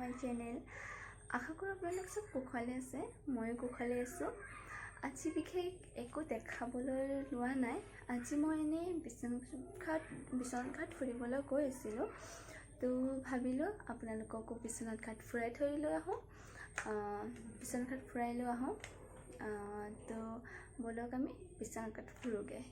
My channel. আশা কৰোঁ আপোনালোক চব কুশলে আছে, ময়ো কুশলে আছোঁ। আজি বিশেষ একো দেখাবলৈ লোৱা নাই। আজি মই এনেই বিশ্বনাথ ঘাট ফুৰিবলৈ গৈ আছিলোঁ, তো ভাবিলোঁ আপোনালোককো বিশ্বনাথ ঘাট ফুৰাই থৈ লৈ আহোঁ, বিশ্বনাথ ঘাট ফুৰাই লৈ আহোঁ। তো ব'লক আমি বিশ্বনাথ ঘাট ফুৰোঁগৈ।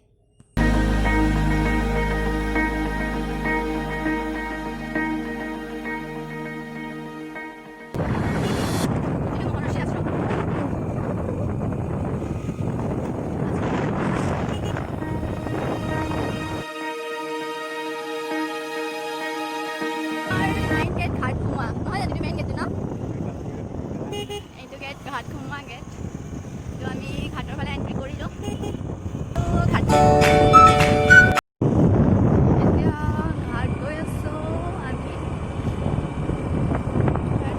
ঘাট সোমোৱা গেট, তো আমি ঘাটৰ ফালে এণ্ট্ৰি কৰিলোঁ। এতিয়া ঘাট গৈ আছোঁ আমি,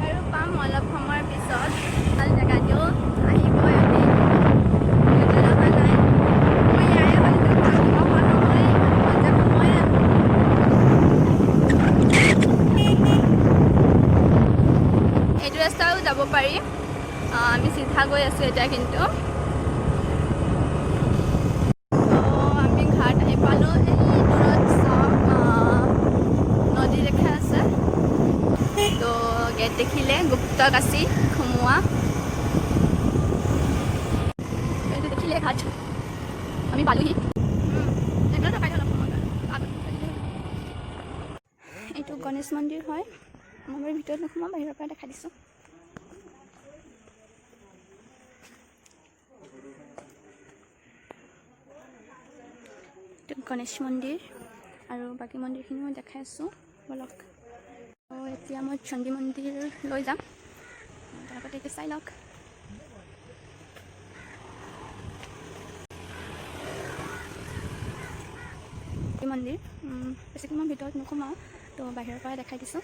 আৰু পাম অলপ সময়ৰ পিছত। ভাল জেগাটো আহিব আমি এইটো ৰাস্তাও যাব পাৰি। আমি চিধা গৈ আছোঁ এতিয়া, কিন্তু আমি ঘাট আহি পালোঁ। এই দূৰত চাওক নদী দেখা আছে, তো গেট দেখিলে গুপ্তা কাশী সোমোৱা, এইটো দেখিলে ঘাট আমি পালোহি। এইটো গণেশ মন্দিৰ হয়। মই ভিতৰত নোসোমাওঁ, বাহিৰৰ পৰা দেখাই দিছোঁ। গণেশ মন্দিৰ আৰু বাকী মন্দিৰখিনিও মই দেখাই আছোঁ, বলক। এতিয়া মই চণ্ডী মন্দিৰলৈ যাম, তাৰ আগতে এতিয়া চাই লওক। মন্দিৰ বেছিকৈ মই ভিতৰত নোসোমাওঁ, তো বাহিৰৰ পৰা দেখাই দিছোঁ।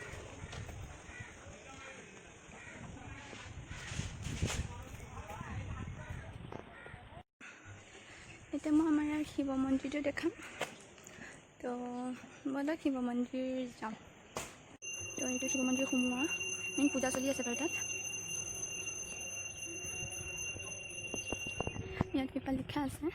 এতিয়া মই আমাৰ ইয়াৰ শিৱ মন্দিৰটো দেখাম, তো ব'লক শিৱ মন্দিৰ যাম। তো এইটো শিৱ মন্দিৰ সোমোৱা, মেইন পূজা চলি আছে বাৰু তাত। ইয়াত কিবা লিখা আছে।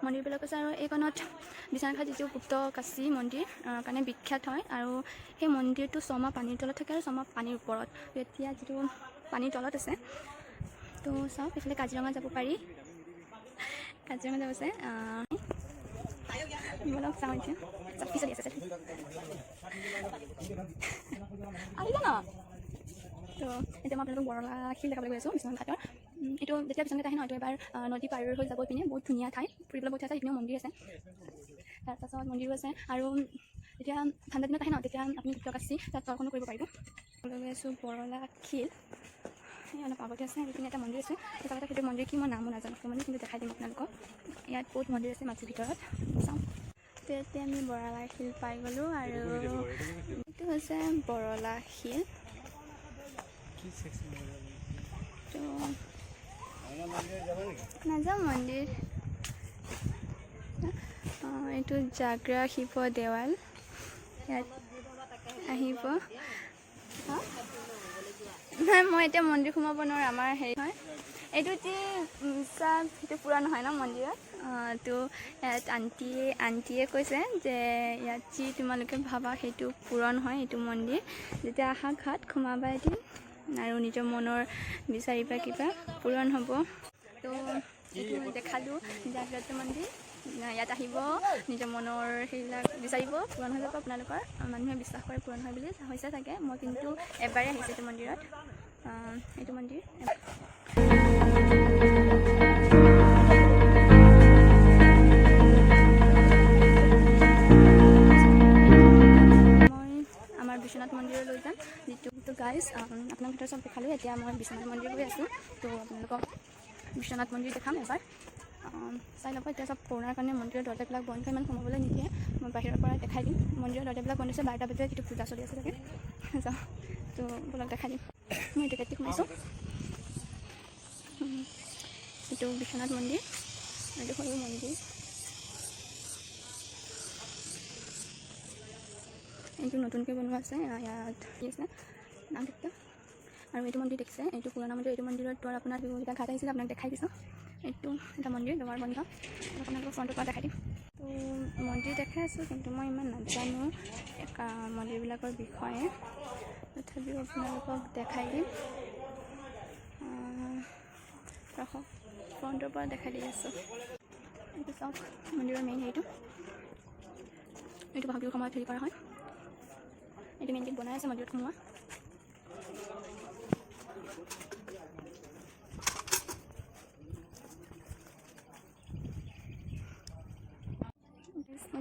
মন্দিৰবিলাক আছে, আৰু এইখনত বিশ্বনাথ ঘাট যিটো গুপ্ত কাশী মন্দিৰ কাৰণে বিখ্যাত হয়, আৰু সেই মন্দিৰটো 6 মাহ পানীৰ তলত থাকে আৰু 6 মাহ পানীৰ ওপৰত। এতিয়া যিটো পানীৰ তলত আছে, তো চাওক এইফালে কাজিৰঙা যাব পাৰি, কাজিৰঙা যাব আছে। বলক চাওঁ এতিয়া চাফি চলি আছে আহিব ন। তো এতিয়া মই আপোনালোকক বৰলা শিল দেখাবলৈ গৈ আছোঁ বিশ্বনাথ ঘাটৰ। এইটো যেতিয়া বিশ্বনাথ আহে ন, এইটো এবাৰ নদী পাৰ হৈ যাব পিনে বহুত ধুনীয়া ঠাই, ফুৰিবলৈ বহুত আছে। এইখিনিও মন্দিৰ আছে, তাৰপাছত মন্দিৰো আছে, আৰু যেতিয়া ঠাণ্ডা দিনত আহে ন, তেতিয়া আপুনি গুপ্ত কাশী তাত দৰ্শনো কৰিব পাৰিব। গৈ আছোঁ বৰলা শিল, অলপ আগতে আছে। এইখিনি এটা মন্দিৰ আছে, সেইটো মন্দিৰ কি মই নামো নাজানো, মানে কিন্তু দেখাই দিম আপোনালোকক। ইয়াত বহুত মন্দিৰ আছে মাটিৰ ভিতৰত, চাওঁ। তো এতিয়া আমি বৰলা শিল পাই গ'লোঁ, আৰু এইটো হৈছে বৰলা শিল। তো নাযাওঁ মন্দিৰ। এইটো জাগ্ৰা শিৱ দেৱাল, ইয়াত আহিব। নাই, মই এতিয়া মন্দিৰ সোমাব নোৱাৰোঁ, আমাৰ হেৰি হয়। এইটো যি সেইটো পূৰা নহয় ন মন্দিৰত। তো ইয়াত আণ্টিয়ে কৈছে যে ইয়াত যি তোমালোকে ভাবা সেইটো পূৰণ হয়, এইটো মন্দিৰ। যেতিয়া আহা ঘাট সোমাবা এদিন, আৰু নিজৰ মনৰ বিচাৰিবা কিবা পূৰণ হ'ব। তো এইটো দেখালোঁ জাগ্ৰত মন্দিৰ। ইয়াত আহিব, নিজৰ মনৰ সেইবিলাক বিচাৰিব, পূৰণ হৈ যাব আপোনালোকৰ। মানুহে বিশ্বাস কৰে পূৰণ হয় বুলি, হৈছে চাগে। মই কিন্তু এবাৰেই আহিছোঁ এইটো মন্দিৰত, এইটো মন্দিৰ। গাইজ আপোনাক ভিতৰত চব দেখালোঁ। এতিয়া মই বিশ্বনাথ মন্দিৰ গৈ আছোঁ। তো আপোনালোকক বিশ্বনাথ মন্দিৰ দেখাম এবাৰ। চাই ল'ব। এতিয়া চব কৰোণাৰ কাৰণে মন্দিৰৰ দৰ্জাবিলাক বন্ধ কৰি ইমান সোমাবলৈ নিদিয়ে। মই বাহিৰৰ পৰা দেখাই দিম। মন্দিৰৰ দৰ্জাবিলাক বন্ধ হৈছে 12টা বজাত, কিন্তু পূজা চলি আছে চাগে। যাওঁ, তো বলক দেখাই দিম। মই এইটো গেটটি সোমাইছোঁ। এইটো বিশ্বনাথ মন্দিৰ, এইটো সৰু মন্দিৰ। এইটো নতুনকৈ বনোৱা আছে, ইয়াত কি আছে নাম দেখিছে। আৰু এইটো মন্দিৰ দেখিছে, এইটো পুৰণা মন্দিৰ। এইটো মন্দিৰত তোৰ আপোনাৰ এটা ঘাট আহিছিলে, আপোনাক দেখাই দিছোঁ। এইটো এটা মন্দিৰ, দুৱাৰ বন্ধ। আপোনালোকক ফ্ৰণ্টৰ পৰা দেখাই দিম। তো মন্দিৰ দেখাই আছোঁ, কিন্তু মই ইমান নাজানো মন্দিৰবিলাকৰ বিষয়ে। তথাপিও আপোনালোকক দেখাই দিম। ৰখক, ফ্ৰণ্টৰ পৰা দেখাই দি আছোঁ। এইটো চাওক মন্দিৰৰ মেইন হেৰিটো। এইটো বহাগ বিহুৰ সময়ত হেৰি কৰা হয়। এইটো মেইন গেট বনাই আছে মন্দিৰত সোমোৱা।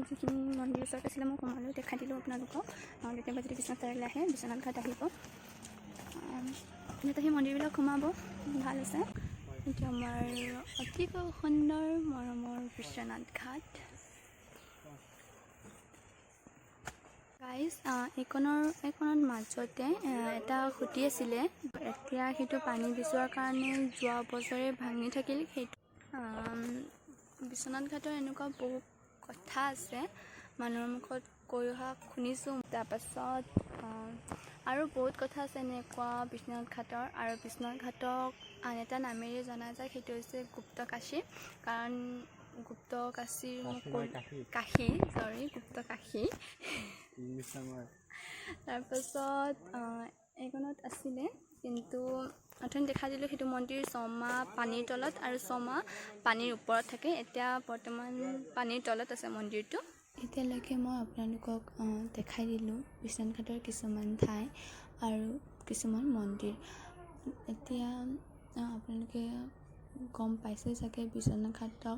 যিখিনি মন্দিৰ ওচৰত আছিলে মই সোমালোঁ, দেখাই দিলোঁ আপোনালোকক। কেতিয়াবা যদি বিশ্বনাথ চাৰিআলি আহে, বিশ্বনাথ ঘাট আহিব, ইয়াত আহি মন্দিৰবিলাক সোমাব, ভাল আছে। এইটো আমাৰ অতিকৈ সুন্দৰ মৰমৰ বিশ্বনাথ ঘাট। গাইজ এইখনত মাজতে এটা খুঁটি আছিলে। এতিয়া সেইটো পানী বিচৰাৰ কাৰণে যোৱা বছৰে ভাঙি থাকিল। সেইটো বিশ্বনাথ ঘাটৰ এনেকুৱা বহুত কথা আছে, মানুহৰ মুখত কৈ অহা শুনিছোঁ। তাৰপাছত আৰু বহুত কথা আছে এনেকুৱা বিশ্বনাথ ঘাটৰ। আৰু বিশ্বনাথ ঘাটক আন এটা নামেৰে জনা যায়, সেইটো হৈছে গুপ্ত কাশী। কাৰণ গুপ্ত কাশীৰ গুপ্ত কাশী। তাৰপাছত এইখনত আছিলে, কিন্তু অথনি দেখাই দিলোঁ সেইটো মন্দিৰ 6 মাহ পানীৰ তলত আৰু 6 মাহ পানীৰ ওপৰত থাকে। এতিয়া বৰ্তমান পানীৰ তলত আছে মন্দিৰটো। এতিয়ালৈকে মই আপোনালোকক দেখাই দিলোঁ বিশ্বনাথ ঘাটৰ কিছুমান ঠাই আৰু কিছুমান মন্দিৰ। এতিয়া আপোনালোকে গম পাইছে চাগে বিশ্বনাথ ঘাটক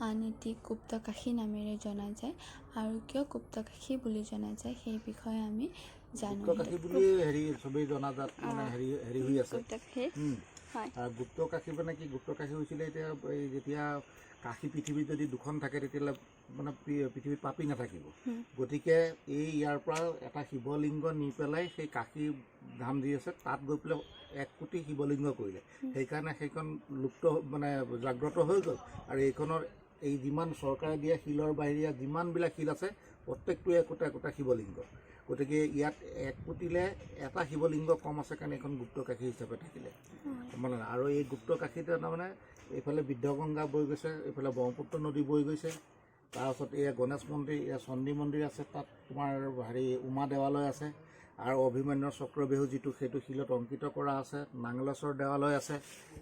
আন এটি গুপ্ত কাশী নামেৰে জনা যায়। আৰু কিয় গুপ্ত কাশী বুলি জনা যায় সেই বিষয়ে আমি জানো। গুপ্ত কাশী বুলি চবেই জনাজাত, মানে হেৰি হৈ আছে। গুপ্ত কাশী মানে কি, গুপ্ত কাশী হৈছিলে এতিয়া যেতিয়া কাশী পৃথিৱীত যদি দুখন থাকে, তেতিয়াহ'লে মানে পৃথিৱীত পাপী নাথাকিব। গতিকে ইয়াৰ পৰা এটা শিৱলিংগ নি পেলাই সেই কাশী ধাম যি আছে তাত গৈ পেলাই 1 কোটি শিৱলিংগ কৰিলে। সেইকাৰণে সেইখন লুপ্ত মানে জাগ্ৰত হৈ গ'ল। আৰু এইখনৰ এই যিমান চৰকাৰে দিয়া শিলৰ বাহিৰীয়া যিমানবিলাক শিল আছে, প্ৰত্যেকটোৱে একোটা শিৱলিংগ। গতিকে ইয়াত 1 কোটিলে এটা শিৱলিংগ কম আছে কাৰণে এইখন গুপ্ত কাশী হিচাপে থাকিলে মানে। আৰু এই গুপ্ত কাশীতে তাৰমানে এইফালে বৃদ্ধগংগা বৈ গৈছে, এইফালে ব্ৰহ্মপুত্ৰ নদী বৈ গৈছে। তাৰপাছত এয়া গণেশ মন্দিৰ, এয়া চণ্ডী মন্দিৰ আছে, তাত তোমাৰ উমা দেৱালয় আছে। আৰু অভিমন্যুৰ চক্ৰবেহু যিটো, সেইটো শিলত অংকিত কৰা আছে। নাঙলেশ্বৰ দেৱালয় আছে।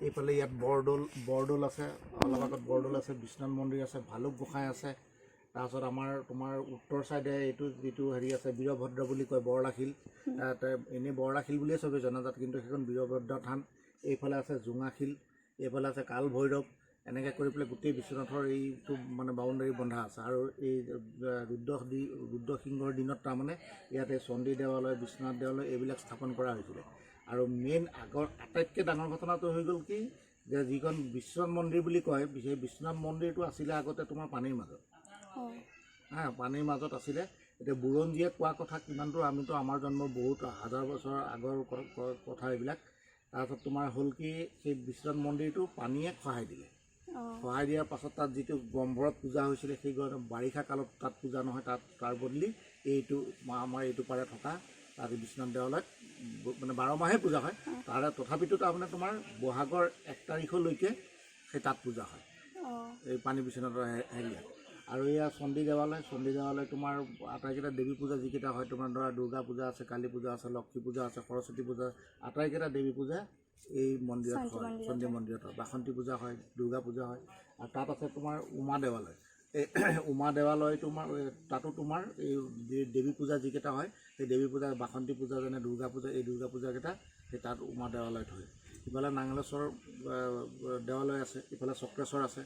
এইফালে ইয়াত বৰদৌল আছে, অলপ আগত বৰদৌল আছে, বিশ্বনাথ মন্দিৰ আছে, ভালুক গোসাঁই আছে। তাৰপাছত তোমাৰ উত্তৰ চাইডে এইটো যিটো হেৰি আছে বীৰভদ্ৰ বুলি কয়, বৰলাশিল। এনেই বৰলাশিল বুলিয়ে চবেই জনাজাত, কিন্তু সেইখন বীৰভদ্ৰ থান। এইফালে আছে জোঙাশিল, এইফালে আছে কাল ভৈৰৱ। এনেকৈ কৰি পেলাই গোটেই বিশ্বনাথৰ এইটো মানে বাউণ্ডাৰী বন্ধা আছে। আৰু এই ৰুদ্ৰসিংহৰ দিনত তাৰমানে ইয়াতে চণ্ডী দেৱালয়, বিশ্বনাথ দেৱালয় এইবিলাক স্থাপন কৰা হৈছিলে। আৰু মেইন আটাইতকৈ ডাঙৰ ঘটনাটো হৈ গ'ল কি, যে যিখন বিশ্বনাথ মন্দিৰ বুলি কয়, সেই বিশ্বনাথ মন্দিৰটো আছিলে আগতে তোমাৰ পানীৰ মাজত। পানীৰ মাজত আছিলে। এতিয়া বুৰঞ্জীয়ে কোৱা কথা কিমানটো, আমিতো আমাৰ জন্ম বহুত হাজাৰ বছৰ আগৰ কথা এইবিলাক। তাৰপাছত তোমাৰ হ'ল কি, সেই বিশ্বনাথ মন্দিৰটো পানীয়ে খহাই দিলে। খহাই দিয়াৰ পাছত তাত যিটো গম্ভৰত পূজা হৈছিলে, সেই বাৰিষা কালত তাত পূজা নহয়, তাৰ বদলি এইটো আমাৰ এইটো পাৰে থকা তাত বিশ্বনাথ দেৱালয়ত মানে 12 মাহে পূজা হয়। তাৰে তথাপিতো তাৰমানে তোমাৰ বহাগৰ 1 তাৰিখলৈকে সেই তাত পূজা হয়, এই পানী বিশ্বনাথৰ হেৰিয়াত। আৰু এয়া চণ্ডী দেৱালয় তোমাৰ আটাইকেইটা দেৱী পূজা যিকেইটা হয়, তোমাৰ ধৰা দুৰ্গা পূজা আছে, কালী পূজা আছে, লক্ষ্মী পূজা আছে, সৰস্বতী পূজা, আটাইকেইটা দেৱী পূজা এই মন্দিৰত হয়। চণ্ডী মন্দিৰত হয়, বাসন্তী পূজা হয়, দুৰ্গা পূজা হয়। আৰু তাত আছে তোমাৰ উমা দেৱালয়। এই উমা দেৱালয় তোমাৰ তাতো তোমাৰ এই দেৱী পূজা যিকেইটা হয়, সেই দেৱী পূজা, বাসন্তী পূজা যেনে দুৰ্গা পূজা, এই দুৰ্গা পূজাকেইটা সেই তাত উমা দেৱালয়ত হয়। ইফালে নাঙলেশ্বৰ দেৱালয় আছে, ইফালে চক্ৰেশ্বৰ আছে।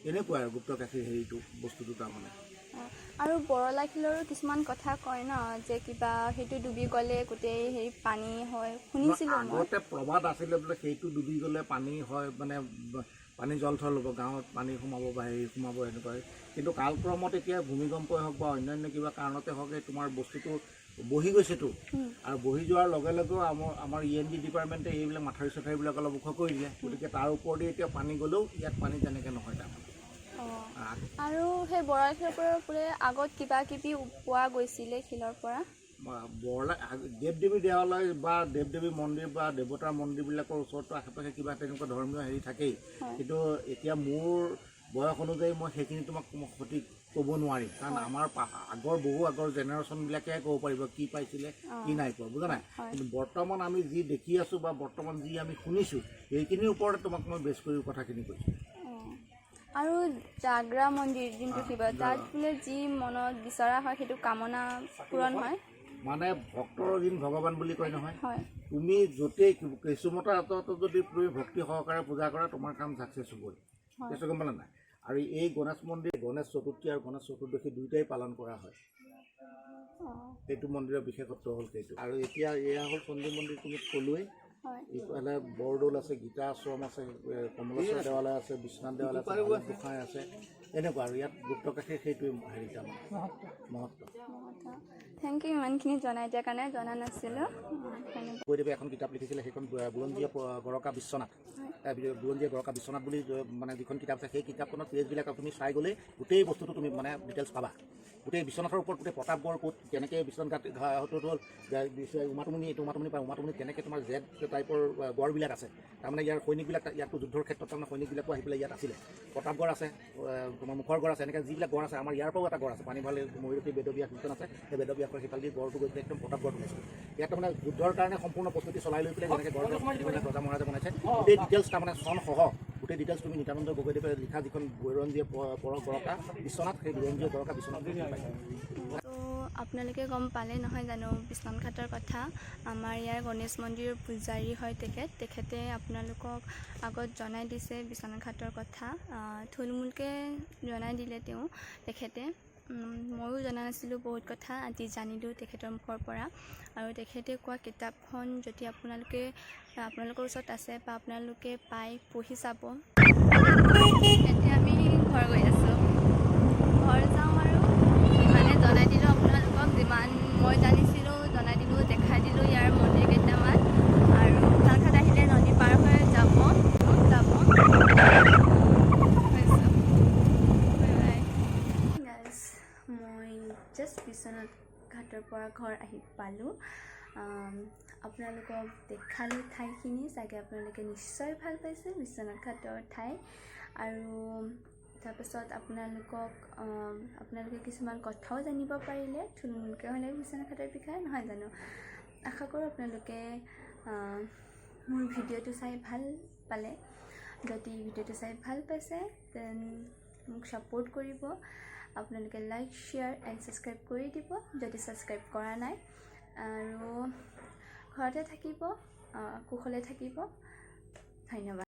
এনেকুৱাই আৰু গুপ্ত কাশীৰ হেৰিটো বস্তুটো তাৰমানে। আৰু বৰলা শিলৰো কিছুমান কথা কয় ন যে কিবা সেইটো ডুবি গ'লে গোটেই হেৰি পানী হয় শুনিছিলোঁ মই আগতে প্ৰবাদ আছিলে বোলে সেইটো ডুবি গ'লে পানী হয় মানে পানী জল থল হ'ব গাঁৱত পানী সোমাব বা হেৰি সোমাব এনেকুৱা কিন্তু কালক্ৰমত এতিয়া ভূমিকম্পই হওক বা অন্যান্য কিবা কাৰণতে হওক তোমাৰ বস্তুটো বহি গৈছেতো আৰু বহি যোৱাৰ লগে লগেও আমাৰ END ডিপাৰ্টমেণ্টে এইবিলাক মাথাউৰি চাথাৰিবিলাক অলপ ওখ কৰি দিলে গতিকে তাৰ ওপৰেদি এতিয়া পানী গ'লেও ইয়াত পানী তেনেকৈ নহয় তাৰমানে আৰু সেই বৰলা শিলৰ পৰা বোলে আগত কিবা কিবি পোৱা গৈছিলে শিলৰ পৰা বৰলা দেৱ দেৱী দেৱালয় বা দেৱ দেৱী মন্দিৰ বা দেৱতাৰ মন্দিৰবিলাকৰ ওচৰতো আশে পাশে কিবা তেনেকুৱা ধৰ্মীয় হেৰি থাকেই কিন্তু এতিয়া মোৰ বয়স অনুযায়ী মই সেইখিনি তোমাক সঠিক ক'ব নোৱাৰিম কাৰণ আমাৰ বহু আগৰ জেনেৰেশ্যনবিলাকেহে ক'ব পাৰিব কি পাইছিলে কি নাই পোৱা বুজা নাই কিন্তু বৰ্তমান আমি যি দেখি আছোঁ বা বৰ্তমান যি আমি শুনিছোঁ সেইখিনিৰ ওপৰতে তোমাক মই বেছ কৰি কথাখিনি কৈছোঁ আৰু জাগ্ৰা মন্দিৰ যোনটো শিৱ তাত বোলে যি মনত বিচৰা হয় সেইটো কামনা পূৰণ হয় মানে ভক্তৰ দিন ভগৱান বুলি কয় নহয় তুমি য'তেই কিছুমতা আঁতৰতো যদি তুমি ভক্তি সহকাৰে পূজা কৰা তোমাৰ কাম ছাকচেছ হ'বই সেইটো গম পালা নাই আৰু এই গণেশ মন্দিৰ গণেশ চতুৰ্থী আৰু গণেশ চতুৰ্দশী দুয়োটাই পালন কৰা হয় সেইটো মন্দিৰৰ বিশেষত্ব হ'ল সেইটো আৰু এতিয়া এয়া হ'ল চণ্ডী মন্দিৰ তুমি ক'লোৱেই ইফালে বৰদৌল আছে গীতা আশ্ৰম আছে কমলেশ্বৰ দেৱালয় আছে বিশ্বনাথ দেৱালয় আছে গোসাঁই আছে এনেকুৱা আৰু ইয়াত গুপ্ত কাশীৰ সেইটোৱে হেৰি তাৰমানে মহত্ব থেংক ইউ ইমানখিনি জনাই দিয়াৰ কাৰণে জনা নাছিলোঁ কৈদেৱে এখন কিতাপ লিখিছিলে সেইখন বুৰঞ্জীয়ে গৰকা বিশ্বনাথ বুৰঞ্জীয়ে গৰকা বিশ্বনাথ বুলি মানে যিখন কিতাপ আছে সেই কিতাপখনত পেজবিলাক আপুনি চাই গ'লে গোটেই বস্তুটো তুমি মানে ডিটেইলছ পাবা গোটেই বিশ্বনাথৰ ওপৰত গোটেই প্ৰতাপগড় ক'ত কেনেকৈ বিশ্বনাথ ঘাটটো হ'ল উমাটুমনি এইটো উমাটুমনি পায় উমাটুমনিত কেনেকৈ তোমাৰ জেড টাইপৰ গড়বিলাক আছে তাৰমানে ইয়াৰ সৈনিকবিলাক ইয়াতো যুদ্ধৰ ক্ষেত্ৰত তাৰমানে সৈনিকবিলাকো আহি পেলাই ইয়াত আছিলে প্ৰতাপগড় আছে তোমাৰ মুখৰ গড় আছে এনেকৈ যিবিলাক গড় আছে আমাৰ ইয়াৰ পৰাও এটা গড় আছে পানী ভালে ময়ূৰতী বেদবিয়া কীৰ্তন আছে সেই বেদবিয়াসৰ সিফালেদি গড়টো গৈ পেলাই একদম প্ৰতাপগড় বনাইছে ইয়াত তাৰমানে যুদ্ধৰ কাৰণে সম্পূৰ্ণ প্ৰস্তুতি চলাই লৈ পেলাই যেনেকৈ গড়বিলাক ৰজা মহাৰাজে বনাইছে গোটেই ডিটেইলছ তাৰমানে চনসহ গোটেই ডিটেইলছ তুমি নিত্যানন্দ গগৈদেৱে লিখা যিখন বুৰঞ্জীয়ে গৰকা বিশ্বনাথ সেই বুৰঞ্জীয়ে গৰকা বিশ্বনাথ তো আপোনালোকে গম পালে নহয় জানো বিশ্বনাথ ঘাটৰ কথা আমাৰ ইয়াৰ গণেশ মন্দিৰৰ পূজাৰী হয় তেখেতে আপোনালোকক আগত জনাই দিছে বিশ্বনাথ ঘাটৰ কথা থুলমূলকৈ জনাই দিলে তেখেতে ময়ো জনা নাছিলোঁ বহুত কথা আজি জানিলোঁ তেখেতৰ মুখৰ পৰা আৰু তেখেতে কোৱা কিতাপখন যদি আপোনালোকৰ ওচৰত আছে বা আপোনালোকে পাই পঢ়ি চাব এতিয়া আমি ঘৰ গৈ আছোঁ ঘৰ যাওঁ আৰু ইমানে জনাই দিলোঁ আপোনালোকক যিমান মই জানিছিলোঁ জনাই দিলোঁ দেখাই দিলোঁ ইয়াৰ মন্দিৰ কেইটামান আৰু ঘাট আহিলে নদী পাৰ হৈ যাব মই জাষ্ট বিশ্বনাথ ঘাটৰ পৰা ঘৰ আহি পালোঁ আপোনালোকক দেখালোঁ ঠাইখিনি চাগে আপোনালোকে নিশ্চয় ভাল পাইছে বিশ্বনাথ ঘাটৰ ঠাই আৰু তাৰপিছত আপোনালোকে কিছুমান কথাও জানিব পাৰিলে থুলমূলকৈ হ'লে বিশ্বনাথ ঘাটৰ বিষয়ে নহয় জানো আশা কৰোঁ আপোনালোকে মোৰ ভিডিঅ'টো চাই ভাল পালে যদি ভিডিঅ'টো চাই ভাল পাইছে দেন মোক ছাপোৰ্ট কৰিব আপোনালোকে লাইক শ্বেয়াৰ এণ্ড ছাবস্ক্ৰাইব কৰি দিব যদি ছাবস্ক্ৰাইব কৰা নাই আৰু ঘৰতে থাকিব কুশলে থাকিব ধন্যবাদ